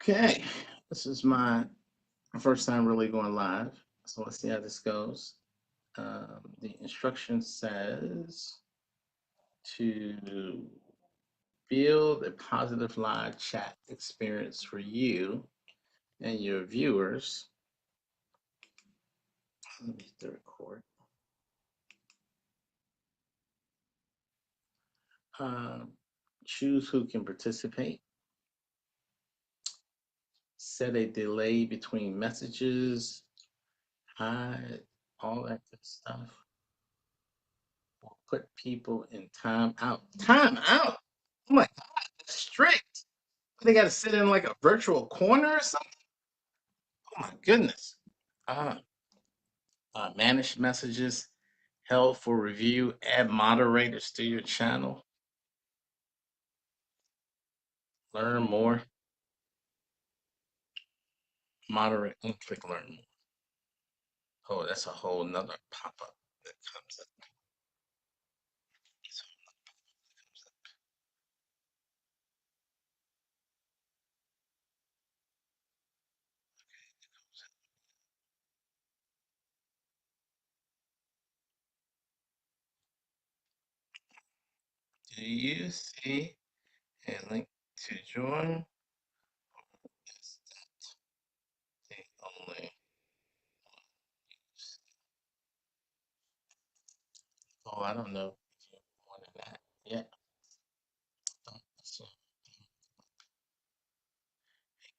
Okay, this is my first time really going live, so let's see how this goes. The instruction says to build a positive live chat experience for you and your viewers. Let me hit the record. Um, Choose who can participate. Set a delay between messages. Hide all that good stuff. Or put people in time out. Time out. Oh my God, that's strict. They got to sit in like a virtual corner or something. Oh my goodness. Uh, Managed messages held for review. Add moderators to your channel. Learn more. Moderate and click learn more. Oh, that's a whole nother pop-up that comes up. So comes up. Do you see a link to join? Is that the only? Oh, I don't know if you wanted that yet. So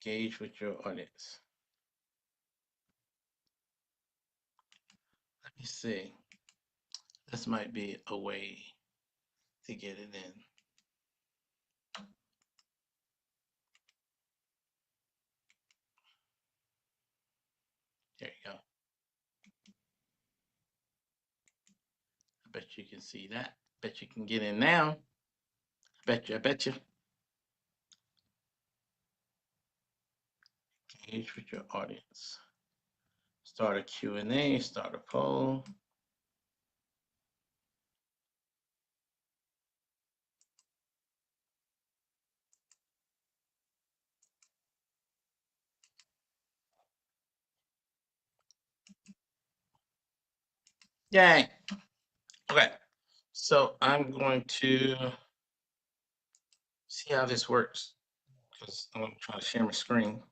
engage with your audience. Let me see. This might be a way to get it in. There you go. I bet you can see that. Bet you can get in now. I bet you. Engage with your audience. Start a Q&A, start a poll. Yay. Okay. So I'm going to see how this works because I'm going to try to share my screen.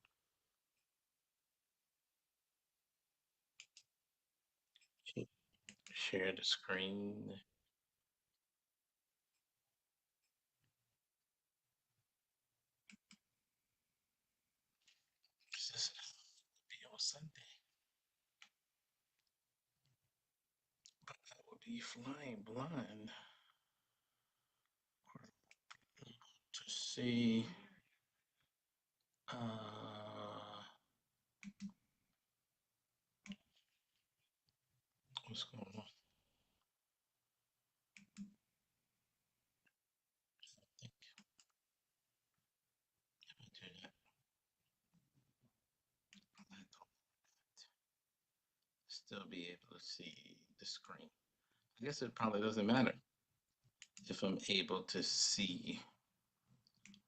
Share the screen. This will be on Sunday. But I will be flying blind to see what's going on. Still be able to see the screen. I guess it probably doesn't matter if I'm able to see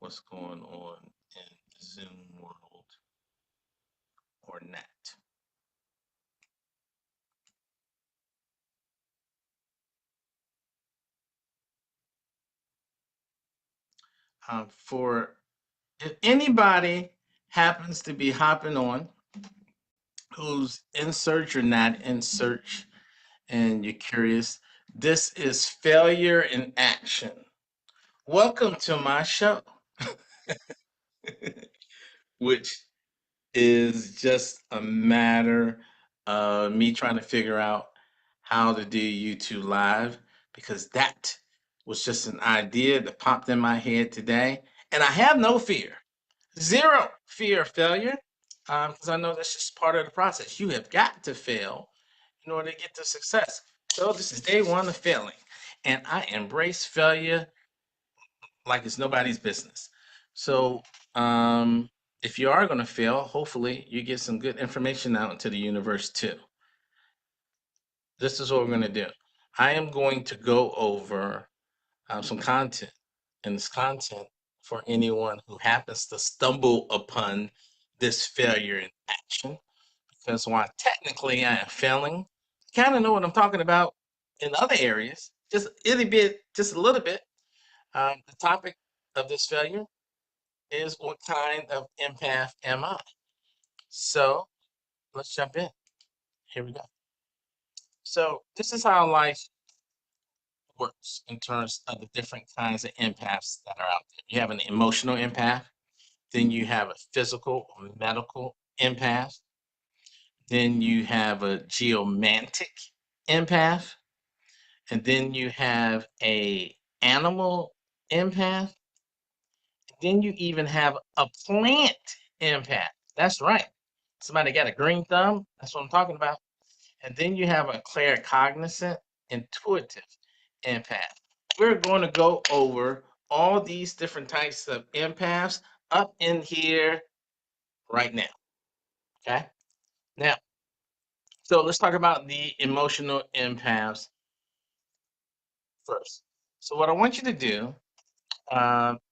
what's going on in Zoom world or not. For if anybody happens to be hopping on who's in search or not in search and you're curious, this is Failure in Action. Welcome to my show, which is just a matter of me trying to figure out how to do YouTube Live because that was just an idea that popped in my head today. And I have no fear, zero fear of failure, because I know that's just part of the process. You have got to fail in order to get to success. So this is day one of failing, and I embrace failure like it's nobody's business. So if you are going to fail, hopefully you get some good information out into the universe too. This is what we're going to do. I am going to go over some content, and this content for anyone who happens to stumble upon this failure in action. Because while technically I am failing, I kind of know what I'm talking about in other areas, just a little bit, just a little bit. The topic of this failure is what kind of empath am I? So let's jump in. Here we go. So this is how life works in terms of the different kinds of empaths that are out there. You have an emotional empath, then you have a physical or medical empath, then you have a geomantic empath, and then you have a animal empath, then you even have a plant empath. That's right. Somebody got a green thumb. That's what I'm talking about. And then you have a claircognizant, intuitive empath. We're going to go over all these different types of empaths up in here right now. Okay. Now, so let's talk about the emotional empaths first. So, what I want you to do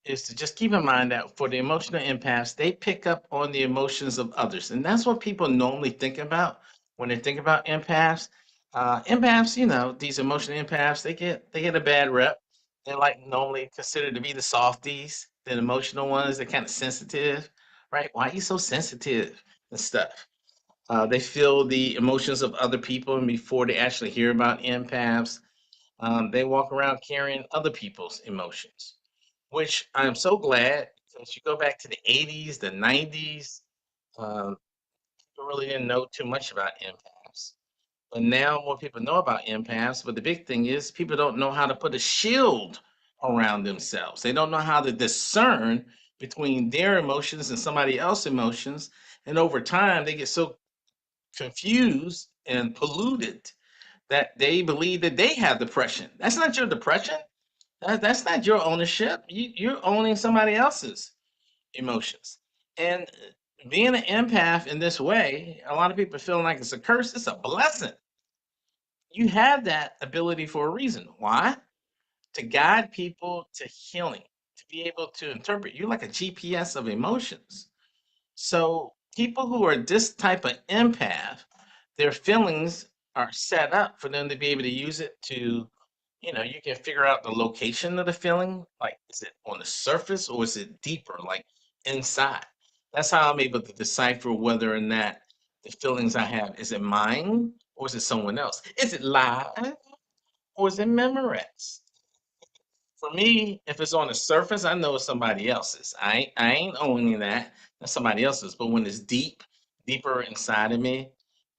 is to just keep in mind that for the emotional empaths, they pick up on the emotions of others, and that's what people normally think about when they think about empaths. Empaths, you know, these emotional empaths, they get a bad rep. They're like normally considered to be the softies, the emotional ones. They're kind of sensitive, right? Why are you so sensitive and stuff? They feel the emotions of other people, and before they actually hear about empaths, they walk around carrying other people's emotions, which I'm so glad because you go back to the 80s, the 90s, people really didn't know too much about empaths. But now more people know about empaths. But the big thing is people don't know how to put a shield around themselves. They don't know how to discern between their emotions and somebody else's emotions. And over time, they get so confused and polluted that they believe that they have depression. That's not your depression. That's not your ownership. You're owning somebody else's emotions. And being an empath in this way, a lot of people feeling like it's a curse. It's a blessing. You have that ability for a reason. Why? To guide people to healing, to be able to interpret. You're like a GPS of emotions. So people who are this type of empath, their feelings are set up for them to be able to use it to, you know, you can figure out the location of the feeling. Like, is it on the surface or is it deeper, like inside? That's how I'm able to decipher whether or not the feelings I have, is it mine or is it someone else? Is it live or is it memorized? For me, if it's on the surface, I know it's somebody else's. I ain't owning that. That's somebody else's. But when it's deep, deeper inside of me,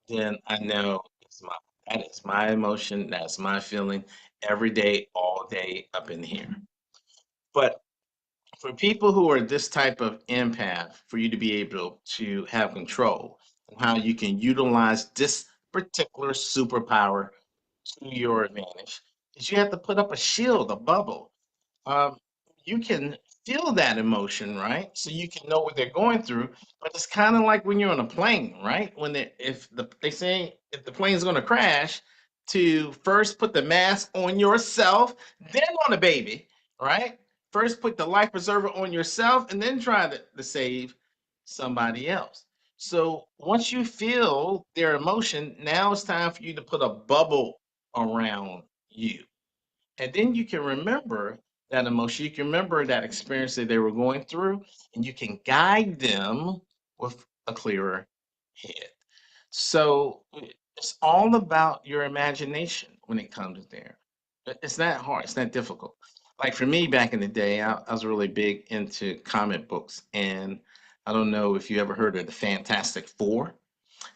then I know it's my that is my emotion, that's my feeling every day, all day up in here. But for people who are this type of empath, for you to be able to have control and how you can utilize this particular superpower to your advantage, is you have to put up a shield, a bubble. um, you can feel that emotion, right? So you can know what they're going through. But it's kind of like when you're on a plane, right? When they say if the plane's going to crash, to first put the mask on yourself, then on the baby, right? First put the life preserver on yourself, and then try to save somebody else. So once you feel their emotion, now it's time for you to put a bubble around you, and then you can remember that emotion. You can remember that experience that they were going through, and you can guide them with a clearer head. So it's all about your imagination when it comes there. It's not hard, it's not difficult. Like for me back in the day, I was really big into comic books. And I don't know if you ever heard of the Fantastic Four.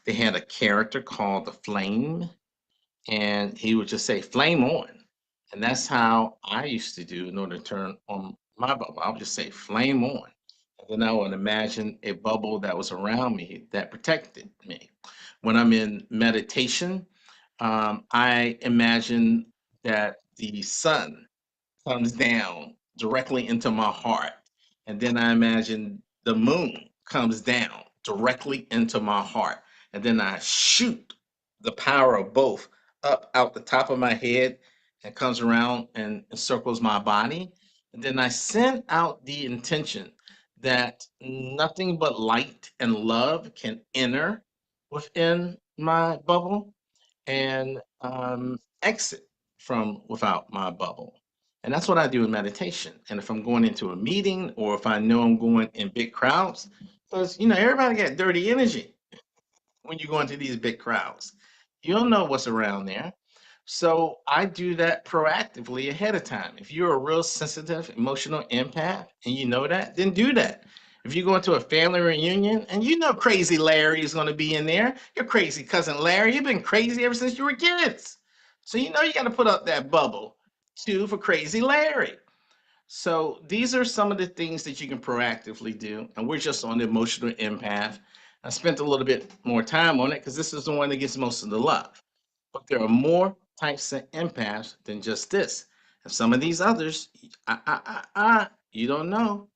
They had a character called the Flame, and he would just say flame on. And that's how I used to do in order to turn on my bubble. I would just say flame on. And then I would imagine a bubble that was around me that protected me. When I'm in meditation, I imagine that the sun comes down directly into my heart. And then I imagine the moon comes down directly into my heart. And then I shoot the power of both up out the top of my head and comes around and encircles my body. And then I send out the intention that nothing but light and love can enter within my bubble and exit from without my bubble. And that's what I do in meditation. And if I'm going into a meeting or if I know I'm going in big crowds, because everybody got dirty energy when you go into these big crowds. You don't know what's around there. So I do that proactively ahead of time. If you're a real sensitive, emotional empath and you know that, then do that. If you go into a family reunion and you know Crazy Larry is going to be in there, your crazy cousin Larry, you've been crazy ever since you were kids. So you know you got to put up that bubble too for Crazy Larry. So these are some of the things that you can proactively do. And we're just on the emotional empath. I spent a little bit more time on it because this is the one that gets most of the love. But there are more types of empaths than just this. And some of these others, you don't know.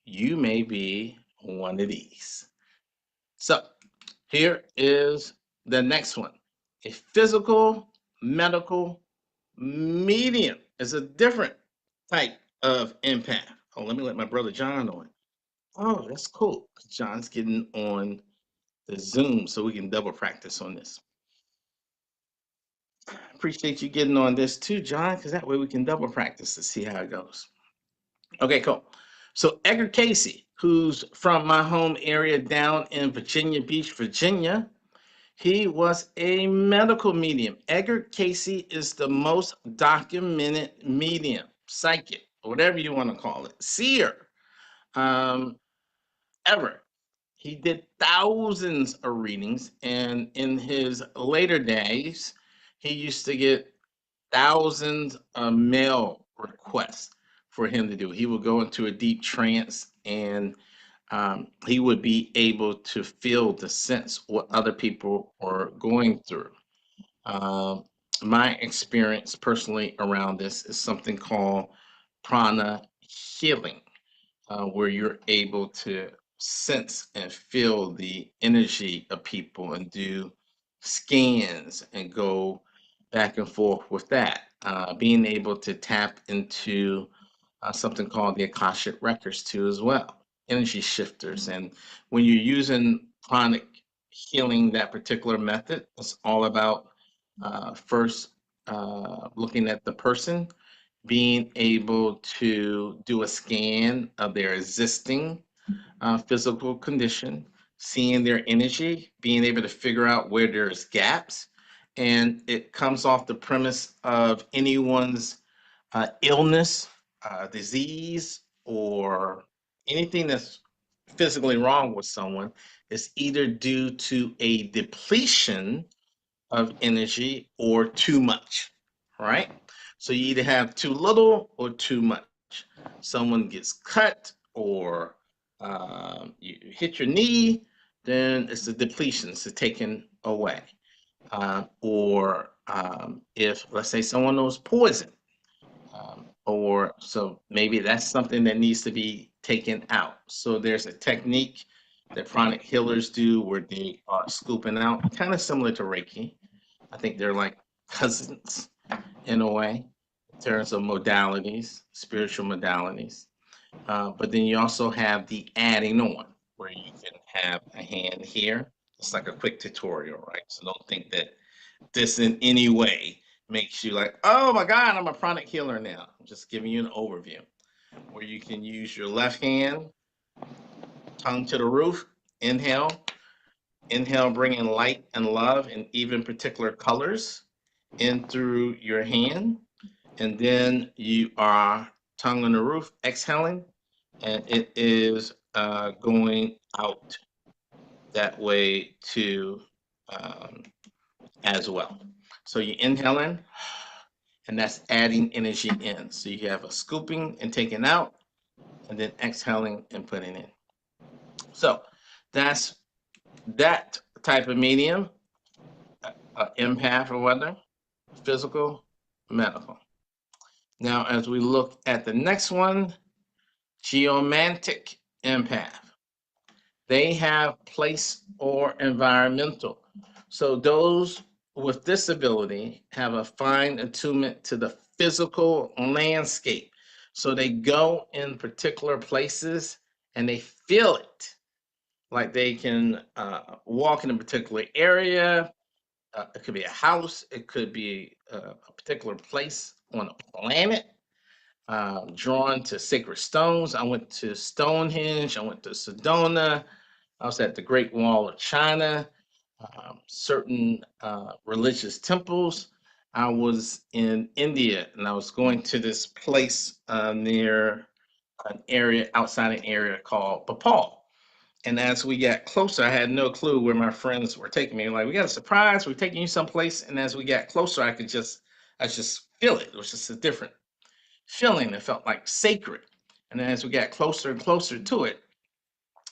You may be one of these. So here is the next one. A physical medical medium is a different type of empath. Oh, let me let my brother John on. Oh, that's cool. John's getting on the Zoom so we can double practice on this. Appreciate you getting on this too, John, because that way we can double practice to see how it goes. Okay, cool. So Edgar Casey, who's from my home area down in Virginia Beach, Virginia, he was a medical medium. Edgar Casey is the most documented medium, psychic, whatever you want to call it, seer, um, ever. He did thousands of readings, and in his later days, he used to get thousands of mail requests for him to do. He would go into a deep trance and he would be able to feel the sense what other people are going through. Um, my experience personally around this is something called prana healing, where you're able to sense and feel the energy of people and do scans and go back and forth with that. Being able to tap into something called the Akashic Records too, as well, energy shifters. And when you're using chronic healing, that particular method, it's all about first looking at the person, being able to do a scan of their existing physical condition, seeing their energy, being able to figure out where there's gaps. And it comes off the premise of anyone's illness, disease, or anything that's physically wrong with someone is either due to a depletion of energy or too much, right? So you either have too little or too much. Someone gets cut or you hit your knee, then it's a depletion, it's a taken away. Or if, let's say, someone knows poison, or so maybe that's something that needs to be taken out. So there's a technique that chronic healers do where they are scooping out, kind of similar to Reiki. I think they're like cousins in a way, in terms of modalities, spiritual modalities. But then you also have the adding on, where you can have a hand here. It's like a quick tutorial, right? So don't think that this in any way makes you like, oh my God, I'm a pranic healer now. I'm just giving you an overview where you can use your left hand, tongue to the roof, inhale, inhale, bringing light and love in even particular colors in through your hand. And then you are tongue on the roof, exhaling, and it is going out that way too, um, as well. So you inhale in, and that's adding energy in. So you have a scooping and taking out, and then exhaling and putting in. So that's that type of medium, empath or whether physical, medical. Now, as we look at the next one, geomantic empath. They have place or environmental. So those with this ability have a fine attunement to the physical landscape. So they go in particular places and they feel it. Like they can walk in a particular area. It could be a house. It could be a particular place on a planet. Drawn to sacred stones. I went to Stonehenge. I went to Sedona. I was at the Great Wall of China, certain religious temples. I was in India and I was going to this place near an area outside an area called Bhopal. And as we got closer, I had no clue where my friends were taking me. Like, we got a surprise, we're taking you someplace. And as we got closer, I just feel it. It was just a different feeling. It felt like sacred. And then as we got closer and closer to it,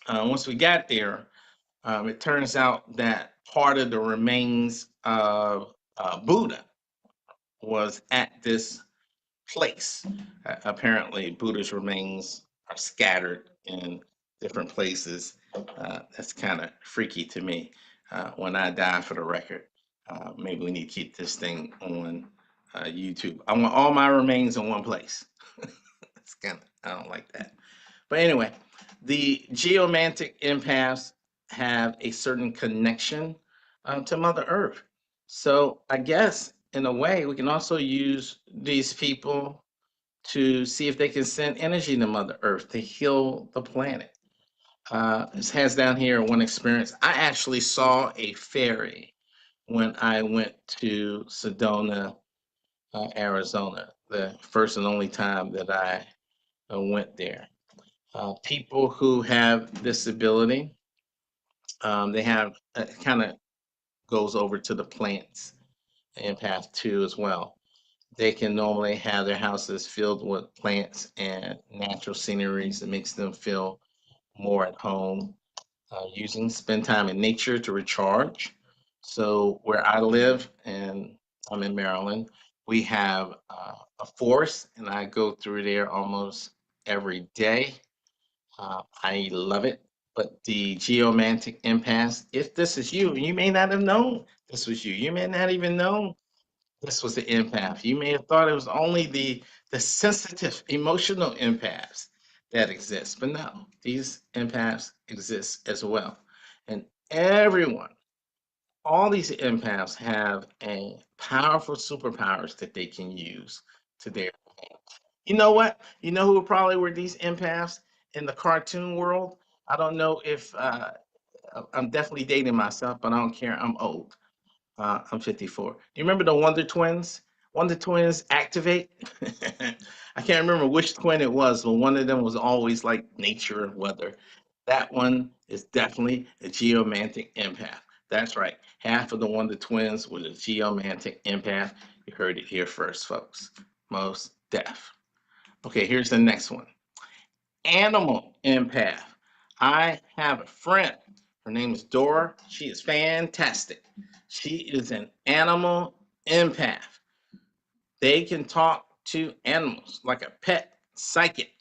once we got there, it turns out that part of the remains of Buddha was at this place. Apparently, Buddha's remains are scattered in different places. That's kind of freaky to me. When I die, for the record, maybe we need to keep this thing on YouTube. I want all my remains in one place. It's kind of, I don't like that. But anyway, the geomantic empaths have a certain connection to Mother Earth. So I guess in a way, we can also use these people to see if they can send energy to Mother Earth to heal the planet. It has down here one experience. I actually saw a fairy when I went to Sedona, Arizona, the first and only time that I went there. People who have this ability, they have kind of goes over to the plants empath too as well. They can normally have their houses filled with plants and natural sceneries that makes them feel more at home. Using spend time in nature to recharge. So where I live, and I'm in Maryland, we have a forest, and I go through there almost every day. I love it. But the geomantic empath, if this is you, you may not have known this was you. You may not even know this was the empath. You may have thought it was only the sensitive, emotional empaths that exist. But no, these empaths exist as well. And everyone, all these empaths have a powerful superpowers that they can use to their. You know what? You know who probably were these empaths in the cartoon world? I don't know if I'm definitely dating myself, but I don't care. I'm old. I'm 54. Do you remember the Wonder Twins? Wonder Twins activate. I can't remember which twin it was, but one of them was always like nature and weather. That one is definitely a geomantic empath. That's right. Half of the Wonder Twins was a geomantic empath. You heard it here first, folks. Most deaf. Okay, here's the next one. Animal empath. I have a friend. Her name is Dora. She is fantastic. She is an animal empath. They can talk to animals like a pet psychic.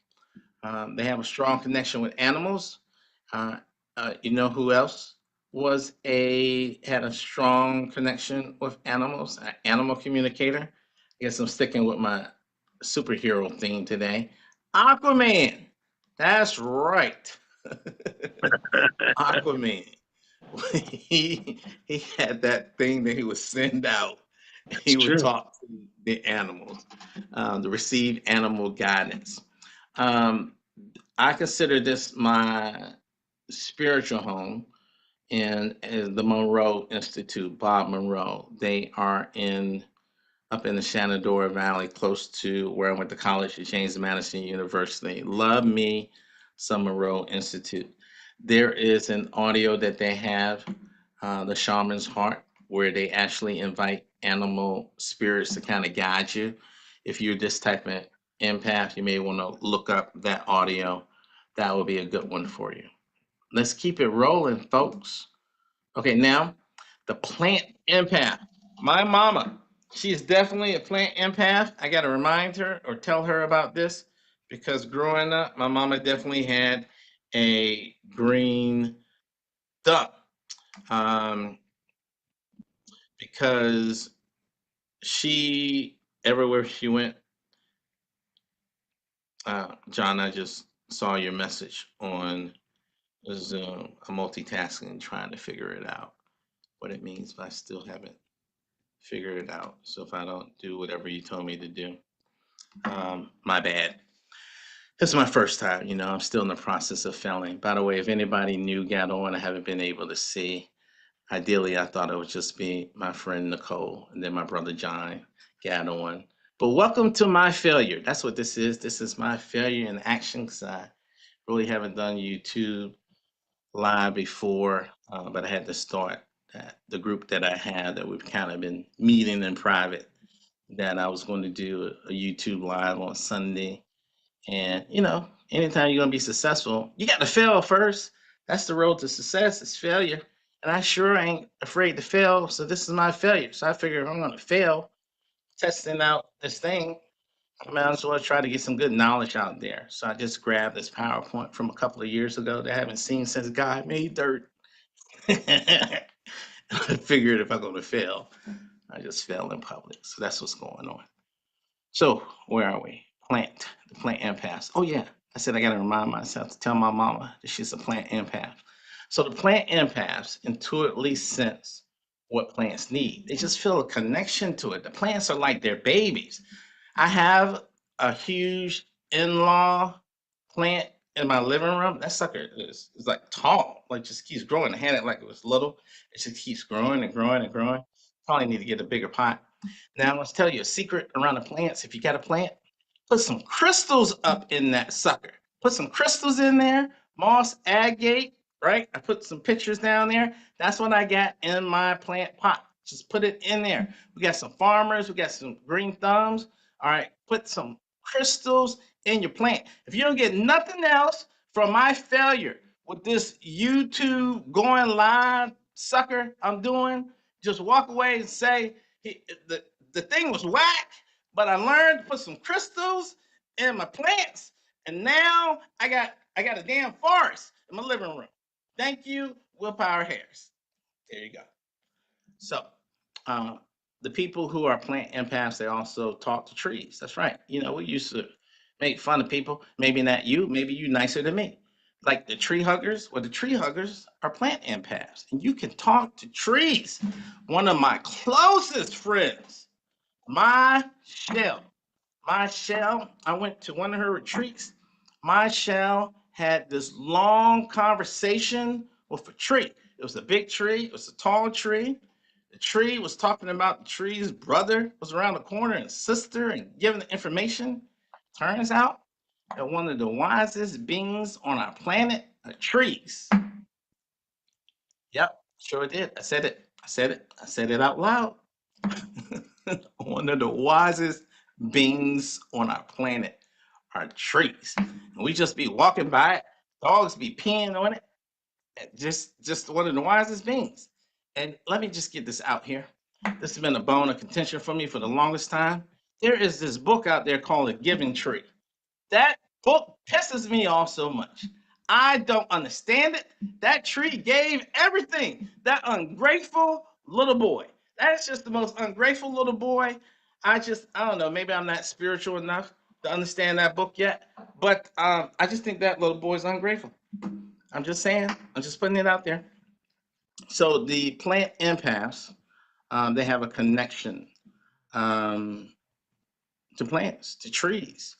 They have a strong connection with animals. Uh, you know who else had a strong connection with animals? An animal communicator. I guess I'm sticking with my superhero theme today. Aquaman. That's right. Aquaman. He had that thing that he would send out. That's He would true. talk to the animals to receive animal guidance. Um, I consider this my spiritual home in the Monroe Institute, Bob Monroe. They are in up in the Shenandoah Valley, close to where I went to college at James Madison University. Love me some Monroe Institute. There is an audio that they have, the Shaman's Heart, where they actually invite animal spirits to kind of guide you. If you're this type of empath, you may want to look up that audio. That would be a good one for you. Let's keep it rolling, folks. Okay, now the plant empath. My mama, she is definitely a plant empath. I got to remind her or tell her about this because growing up, my mama definitely had a green thumb um, because everywhere she went, John, I just saw your message on Zoom. I'm multitasking, trying to figure it out what it means, but I still haven't figured it out. So if I don't do whatever you told me to do, my bad. This is my first time. I'm still in the process of failing. By the way, if anybody new got on, I haven't been able to see. Ideally, I thought it would just be my friend Nicole and then my brother John got on. But welcome to my failure. That's what this is. This is my failure in action because I really haven't done YouTube live before, but I had to start the group that I had that we've kind of been meeting in private. That I was going to do a YouTube live on Sunday, and anytime you're gonna be successful, you got to fail first. That's the road to success. It's failure, and I sure ain't afraid to fail. So this is my failure. So I figure if I'm gonna fail testing out this thing, I might as well try to get some good knowledge out there. So I just grabbed this PowerPoint from a couple of years ago that I haven't seen since God made dirt. I figured if I'm gonna fail, I just fail in public. So that's what's going on. So where are we? The plant empath. Oh yeah, I said I got to remind myself to tell my mama that she's a plant empath. So the plant empaths intuitively sense what plants need. They just feel a connection to it. The plants are like their babies. I have a huge in-law plant in my living room. That sucker is like tall, like just keeps growing. I had it like it was little. It just keeps growing and growing and growing. Probably need to get a bigger pot. Now I'm gonna tell you a secret around the plants. If you got a plant, put some crystals up in that sucker. Put some crystals in there, moss, agate, right? I put some pictures down there. That's what I got in my plant pot. Just put it in there. We got some farmers, we got some green thumbs. All right, put some crystals in your plant. If you don't get nothing else from my failure with this YouTube going live sucker I'm doing, just walk away and say, the thing was whack, but I learned to put some crystals in my plants, and now I got a damn forest in my living room. Thank you, Willpower Harris. There you go. So, uh, the people who are plant empaths, they also talk to trees. That's right. We used to make fun of people. Maybe not you. Maybe you nicer than me. Like the tree huggers. Well, the tree huggers are plant empaths, and you can talk to trees. One of my closest friends, my shell. My shell, I went to one of her retreats. My shell had this long conversation with a tree. It was a big tree, it was a tall tree. The tree was talking about the tree's brother was around the corner and sister and giving the information. Turns out that one of the wisest beings on our planet are trees. Yep, sure did. I said it. I said it. I said it out loud. One of the wisest beings on our planet are trees. And we just be walking by it, dogs be peeing on it. Just one of the wisest beings. And let me just get this out here. This has been a bone of contention for me for the longest time. There is this book out there called The Giving Tree. That book pisses me off so much. I don't understand it. That tree gave everything. That ungrateful little boy. That's just the most ungrateful little boy. I don't know. Maybe I'm not spiritual enough to understand that book yet. But I just think that little boy's ungrateful. I'm just saying. I'm just putting it out there. So the plant empaths, they have a connection. Um, to plants, to trees.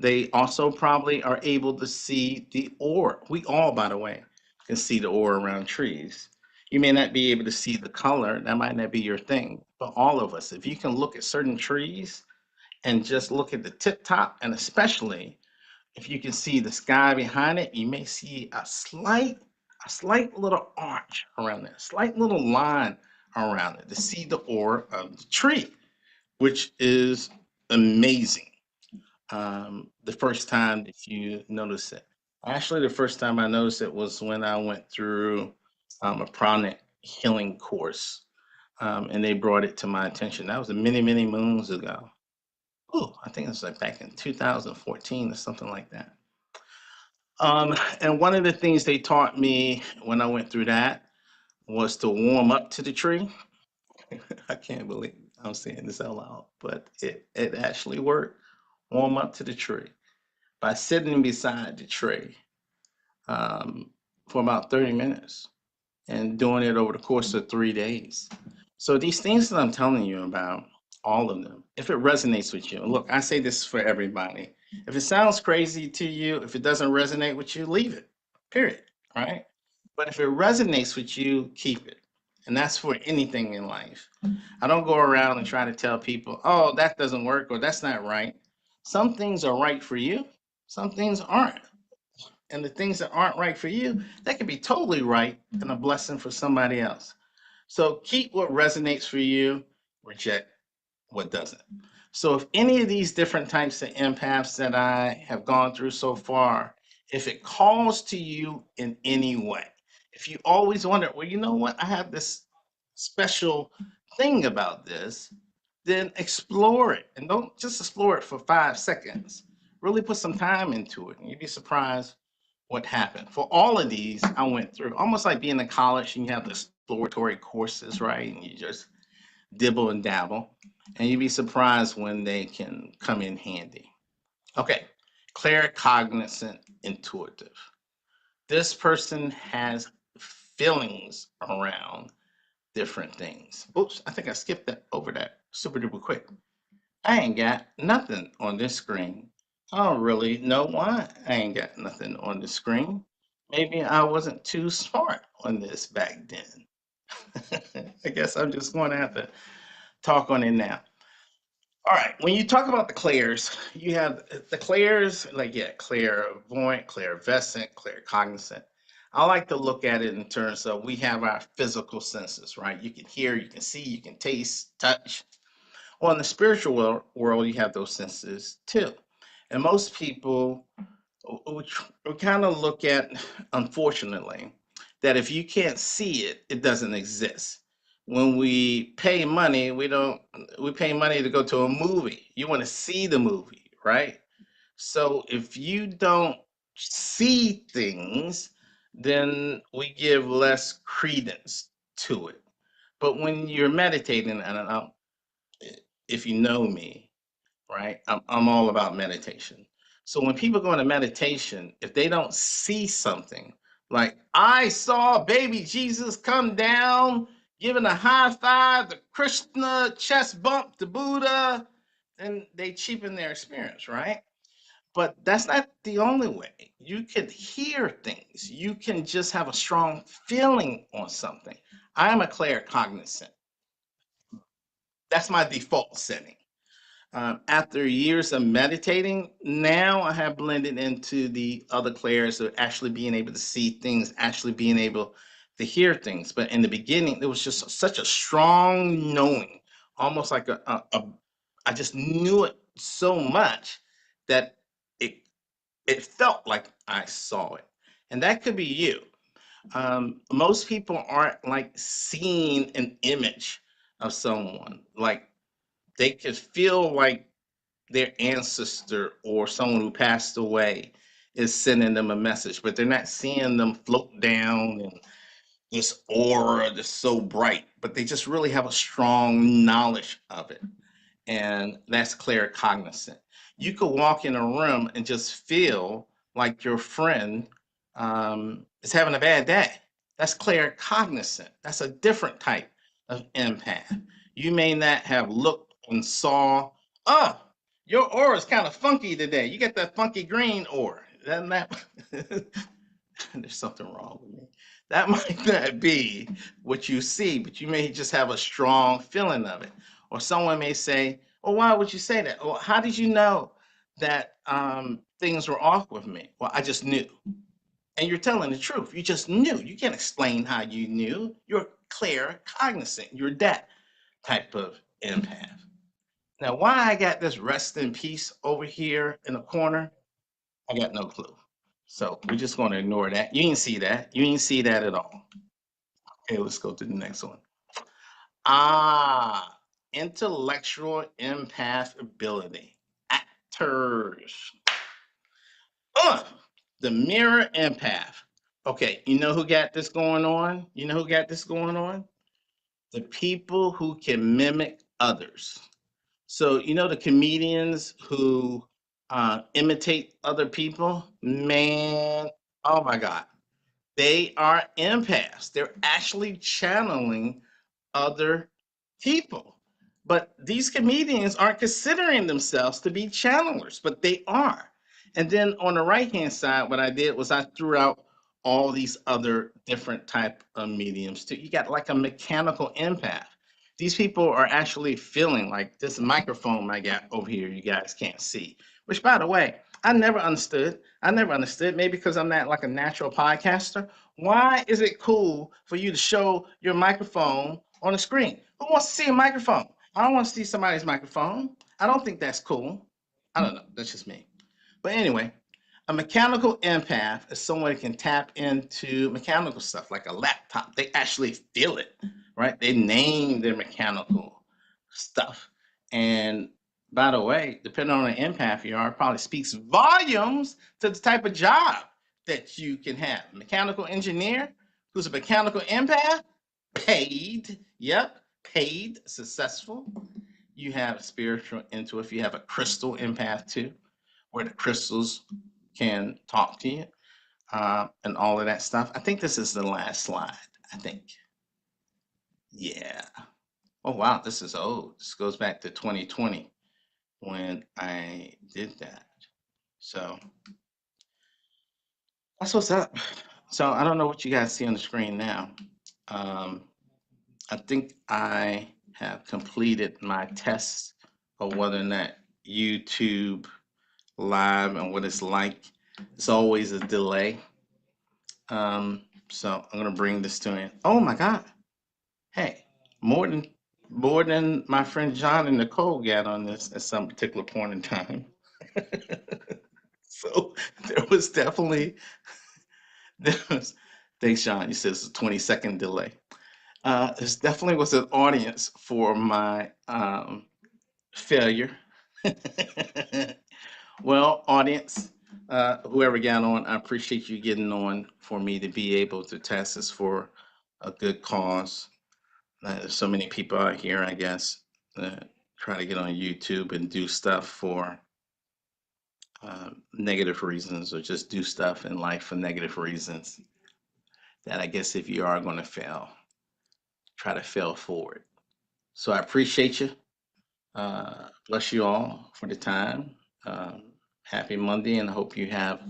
They also probably are able to see the aura. We all, by the way, can see the aura around trees. You may not be able to see the color, that might not be your thing, but all of us, if you can look at certain trees and just look at the tip top, and especially if you can see the sky behind it, you may see a slight little arch around it, a slight little line around it to see the aura of the tree, which is amazing. The first time that you notice it. Actually, the first time I noticed it was when I went through a pranic healing course, and they brought it to my attention. That was many, many moons ago. Oh, I think it was like back in 2014 or something like that. And one of the things they taught me when I went through that was to warm up to the tree. I can't believe I'm saying this out loud, but it actually worked. Warm up to the tree. by sitting beside the tree um, for about 30 minutes and doing it over the course of 3 days. So these things that I'm telling you about, all of them, if it resonates with you, and look, I say this for everybody. If it sounds crazy to you, if it doesn't resonate with you, leave it. Period. Right? But if it resonates with you, keep it. And that's for anything in life. I don't go around and try to tell people, oh, that doesn't work or that's not right. Some things are right for you, some things aren't. And the things that aren't right for you, that can be totally right and a blessing for somebody else. So keep what resonates for you, reject what doesn't. So if any of these different types of empaths that I have gone through so far, if it calls to you in any way, if you always wonder, well, you know what, I have this special thing about this, then explore it. And don't just explore it for 5 seconds. Really put some time into it, and you'd be surprised what happened. For all of these, I went through almost like being in college and you have the exploratory courses, right? And you just dibble and dabble, and you'd be surprised when they can come in handy. Okay, claircognizant intuitive. This person has feelings around different things. Oops, I think I skipped that over that super duper quick. I ain't got nothing on this screen. I don't really know why I ain't got nothing on the screen. Maybe I wasn't too smart on this back then. I guess I'm just going to have to talk on it now. All right, when you talk about the clairs, you have the clairs, like, yeah, clairvoyant, clairvescent, claircognizant. I like to look at it in terms of we have our physical senses, right? You can hear, you can see, you can taste, touch. Well, in the spiritual world, you have those senses too. And most people, we kind of look at, unfortunately, that if you can't see it, it doesn't exist. When we pay money, we pay money to go to a movie. You want to see the movie, right? So if you don't see things, then we give less credence to it. But when you're meditating, and I don't know if you know me, right? I'm all about meditation. So when people go into meditation, if they don't see something, like I saw baby Jesus come down, giving a high five to Krishna, chest bump to Buddha, then they cheapen their experience, right? But that's not the only way. You can hear things. You can just have a strong feeling on something. I am a claircognizant. That's my default setting. After years of meditating, now I have blended into the other clairs of actually being able to see things, actually being able to hear things. But in the beginning, it was just such a strong knowing, almost like I just knew it so much that it it felt like I saw it, and that could be you. Most people aren't like seeing an image of someone, like they could feel like their ancestor or someone who passed away is sending them a message, but they're not seeing them float down and this aura that's so bright, but they just really have a strong knowledge of it. And that's claircognizant. You could walk in a room and just feel like your friend is having a bad day. That's claircognizant. That's a different type of empath. You may not have looked and saw, oh, your aura is kind of funky today. You got that funky green aura. Doesn't that there's something wrong with me. That might not be what you see, but you may just have a strong feeling of it. Or someone may say, well, why would you say that? Well, how did you know that things were off with me? Well, I just knew. And you're telling the truth. You just knew. You can't explain how you knew. You're clear, cognizant. You're that type of empath. Now, why I got this rest in peace over here in the corner, I got no clue. So we're just going to ignore that. You didn't see that. You didn't see that at all. Okay, let's go to the next one. Ah, intellectual empath ability. Actors. The mirror empath. Okay, you know who got this going on? You know who got this going on? The people who can mimic others. So, you know, the comedians who imitate other people, man, oh my God. They are empaths. They're actually channeling other people. But these comedians aren't considering themselves to be channelers, but they are. And then on the right hand side, what I did was I threw out all these other different type of mediums too. You got like a mechanical empath. These people are actually feeling like this microphone I got over here, you guys can't see. Which, by the way, I never understood. I never understood. Maybe because I'm not like a natural podcaster. Why is it cool for you to show your microphone on the screen? Who wants to see a microphone? I don't want to see somebody's microphone. I don't think that's cool. I don't know. That's just me. But anyway, a mechanical empath is someone who can tap into mechanical stuff like a laptop. They actually feel it, right? They name their mechanical stuff. And by the way, depending on the empath you are, it probably speaks volumes to the type of job that you can have. Mechanical engineer who's a mechanical empath, paid. Yep, paid, successful. You have spiritual into if you have a crystal empath too, where the crystals can talk to you and all of that stuff. I think this is the last slide. I think. Yeah. Oh wow, this is old. This goes back to 2020 when I did that. So that's what's up. So I don't know what you guys see on the screen now. Um, I think I have completed my test of whether or not YouTube live and what it's like. It's always a delay. So I'm gonna bring this to you. Oh my God! Hey, more than more than my friend John and Nicole got on this at some particular point in time. So there was definitely there was. Thanks, John. You said it's a 20-second delay. This definitely was an audience for my failure. Well, audience, whoever got on, I appreciate you getting on for me to be able to test this for a good cause. There's so many people out here, I guess, that try to get on YouTube and do stuff for negative reasons or just do stuff in life for negative reasons. That I guess if you are going to fail, try to fail forward. So I appreciate you. Bless you all for the time. Happy Monday, and I hope you have